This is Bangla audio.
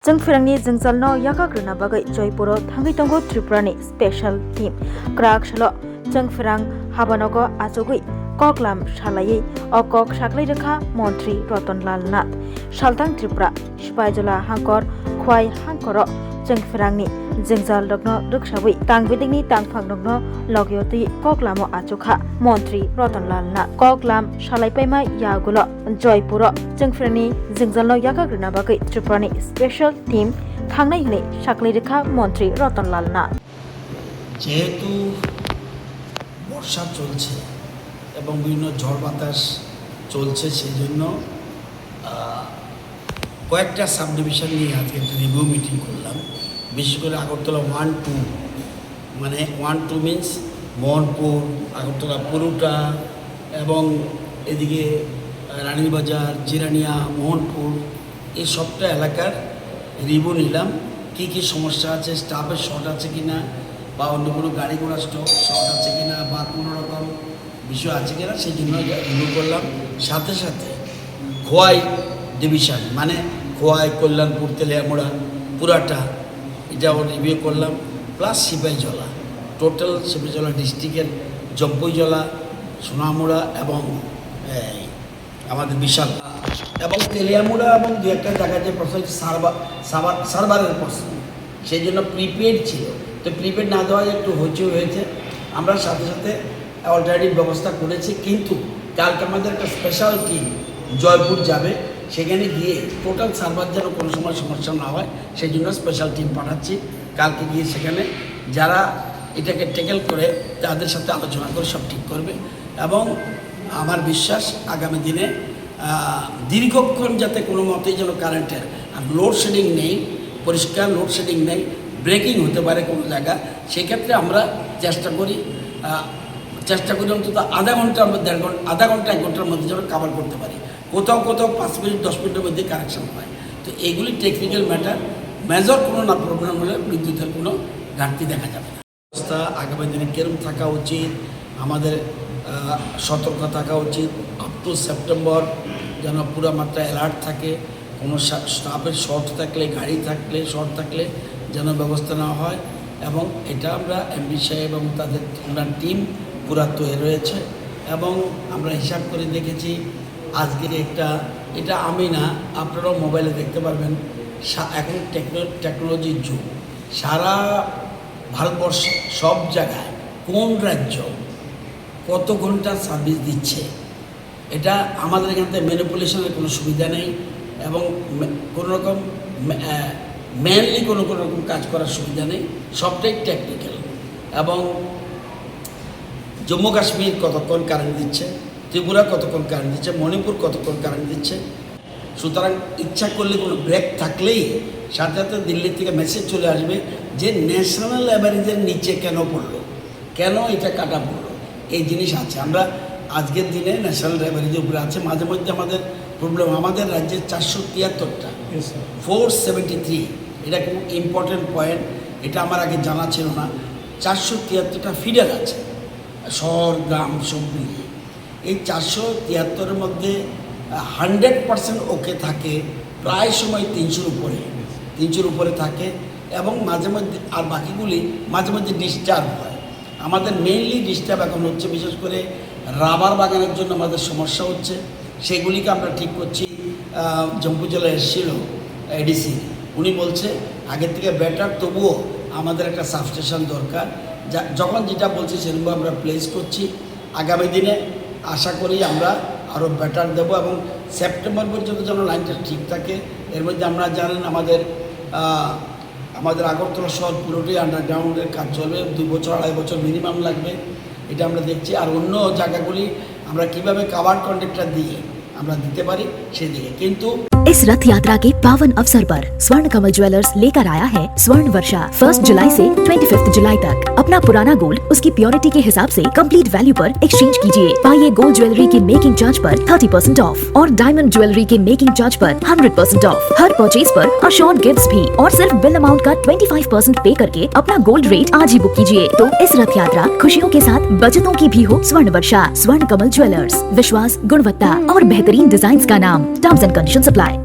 जों फिरंनि जोंजालनो याकाग्रना बागै जयपुरो थांगै तंगो त्रिपुरानि स्पेशल टीम क्राक शलो जों फिरंग हाबानगो आजोगै ककलाम शालायै अकक साख्लै रेखा मन्त्री रतनलाल नाथ सालथां त्रिपुरा सिपाइजला हांकर खवाय हांकर जों फिरंनि जोंजाल रग्न रक्षाबै तांबिदिंनि तांफां रग्न लगयति ककलामो आचुखा मन्त्री रतनलाल नाथ ककलाम शालायपायमा यागुलो जयपुरो जों फिरंनि जोंजालनो याकाग्रना बागै त्रिपुरानि स्पेशल टीम थांनाय हनै साख्लै रेखा मन्त्री रतनलाल नाथ যেহেতু বর্ষা চলছে এবং বিভিন্ন ঝড় বাতাস চলছে সেই জন্য কয়েকটা সাব ডিভিশন নিয়ে আজকে একটা রিভিউ মিটিং করলাম। বিশেষ করে আগরতলা 1-2 মানে 1-2 মিনস মোহনপুর, আগরতলা পুরুটা এবং এদিকে রানীবাজার, জিরানিয়া, মোহনপুর এই সবটা এলাকার রিভিউ নিলাম। কী কী সমস্যা আছে, স্টাফের শর্ট আছে কিনা, বা অন্য কোনো গাড়ি ঘোড়া শর্ট আছে কিনা, বা কোনো রকম বিষয় আছে কিনা সেই জন্য রিভিউ করলাম। সাথে সাথে খোয়াই ডিভিশন মানে খোয়াই, কল্যাণপুর, তেলিয়ামুড়া, পুরাটা এটাও রিভিউ করলাম। প্লাস সিপাহীজলা, টোটাল সিপাহীজলা ডিস্ট্রিক্টের জম্পুইজলা, সোনামুড়া এবং আমাদের বিশাল এবং তেলিয়ামুড়া এবং দু একটা জায়গায় যে প্রশ্ন হচ্ছে সার্ভারের প্রশ্ন, সেই জন্য প্রিপেড ছিল, তো প্রিপেড না দেওয়া একটু হইচই হয়েছে। আমরা সাথে সাথে অল্টারনেটিভ ব্যবস্থা করেছি, কিন্তু কালকে আমাদের একটা স্পেশাল টিম জয়পুর যাবে, সেখানে গিয়ে টোটাল সার্ভার যেন কোনো সময় সমস্যা না হয় সেই জন্য স্পেশাল টিম পাঠাচ্ছি। কালকে গিয়ে সেখানে যারা এটাকে ট্যাকেল করে তাদের সাথে আলোচনা করে সব ঠিক করবে এবং আমার বিশ্বাস আগামী দিনে দীর্ঘক্ষণ যাতে কোনো মতেই যেন কারেন্টের আর লোডশেডিং নেই, পরিষ্কার লোডশেডিং নেই, ব্রেকিং হতে পারে কোনো জায়গা, সেক্ষেত্রে আমরা চেষ্টা করি অন্তত আধা ঘন্টা 1 ঘন্টার মধ্যে যেন কাভার করতে পারি। কোথাও 5 মিনিট 10 মিনিটের মধ্যে কারেকশন হয়। তো এইগুলি টেকনিক্যাল ম্যাটার, মেজর কোনো না প্রবলেম হলে বিদ্যুতের কোনো ঘাটতি দেখা যাবে না। অবস্থা আগামী দিনে কেরম থাকা উচিত, আমাদের সতর্ক থাকা উচিত। আপ টু সেপ্টেম্বর যেন পুরো মাত্রা অ্যালার্ট থাকে, কোনো স্টাফের শর্ট থাকলে, গাড়ি থাকলে শর্ট থাকলে যেন ব্যবস্থা নেওয়া হয়। এবং এটা আমরা এমপি সাহেব এবং তাদের ওনার টিম পুরা তৈরি রয়েছে এবং আমরা হিসাব করে দেখেছি আজকের এটা আমি না, আপনারাও মোবাইলে দেখতে পারবেন। এখন টেকনোলজির যুগ, সারা ভারতবর্ষে সব জায়গায় কোন রাজ্য কত ঘন্টা সার্ভিস দিচ্ছে, এটা আমাদের এখান থেকে ম্যানিপুলেশনের কোনো সুবিধা নেই এবং কোনো রকম ম্যানলি কোনো রকম কাজ করার সুবিধা নেই, সবটাই টেকনিক্যাল। এবং জম্মু কাশ্মীর কতক্ষণ কারেন্ট দিচ্ছে, ত্রিপুরা কতক্ষণ কারেন্ট দিচ্ছে, মণিপুর কতক্ষণ কারেন্ট দিচ্ছে। সুতরাং ইচ্ছা করলে কোনো ব্রেক থাকলেই সাথে সাথে দিল্লি থেকে মেসেজ চলে আসবে যে ন্যাশনাল অ্যাভারেজের নিচে কেন পড়লো, কেন এটা কাটা পড়লো, এই জিনিস আছে। আমরা আজকের দিনে ন্যাশনাল অ্যাভারেজের উপরে আছে। মাঝে মধ্যে আমাদের প্রবলেম, আমাদের রাজ্যে 473টা 473, এটা খুব ইম্পর্টেন্ট পয়েন্ট, এটা আমার আগে জানা ছিল না। 473টা ফিডার আছে, শহর গ্রাম সব মিলিয়ে। এই 473-এর মধ্যে 100% ওকে থাকে, প্রায় সময় 300-র উপরে থাকে এবং মাঝে মধ্যে আর বাকিগুলি মাঝে মধ্যে ডিস্টার্ব হয়। আমাদের মেইনলি ডিস্টার্ব এখন হচ্ছে বিশেষ করে রাবার বাগানের জন্য আমাদের সমস্যা হচ্ছে, সেগুলিকে আমরা ঠিক করছি। জম্মু জেলায় এসেছিল এডিসি, উনি বলছে আগের থেকে বেটার, তবুও আমাদের একটা সাবস্টেশন দরকার। যখন যেটা বলছি সেরকম আমরা প্লেস করছি। আগামী দিনে আশা করি আমরা আরও বেটার দেবো এবং সেপ্টেম্বর পর্যন্ত যেন লাইনটা ঠিক থাকে। এর মধ্যে আমরা জানেন আমাদের আগরতলা শহর পুরোটাই আন্ডারগ্রাউন্ডের কাজ চলবে, 2 বছর 2.5 বছর মিনিমাম লাগবে, এটা আমরা দেখছি। আর অন্য জায়গাগুলি আমরা কীভাবে কাভার কন্ট্রাক্টর দিয়ে আমরা দিতে পারি সেদিকে। কিন্তু इस रथ यात्रा के पावन अवसर पर स्वर्ण कमल ज्वेलर्स लेकर आया है स्वर्ण वर्षा 1 जुलाई से 25 जुलाई तक। अपना पुराना गोल्ड उसकी प्योरिटी के हिसाब से कंप्लीट वैल्यू पर एक्सचेंज कीजिए। पाइए गोल्ड ज्वेलरी के मेकिंग चार्ज पर 30% ऑफ और डायमंड ज्वेलरी के मेकिंग चार्ज पर 100% ऑफ। हर परचेज पर अश्योर्ड गिफ्ट्स भी और सिर्फ बिल अमाउंट का 25% पे करके अपना गोल्ड रेट आज ही बुक कीजिए। तो इस रथ यात्रा खुशियों के साथ बचतों की भी हो। स्वर्ण वर्षा, स्वर्ण कमल ज्वेलर्स, विश्वास, गुणवत्ता और बेहतरीन डिजाइन का नाम। Terms and conditions apply.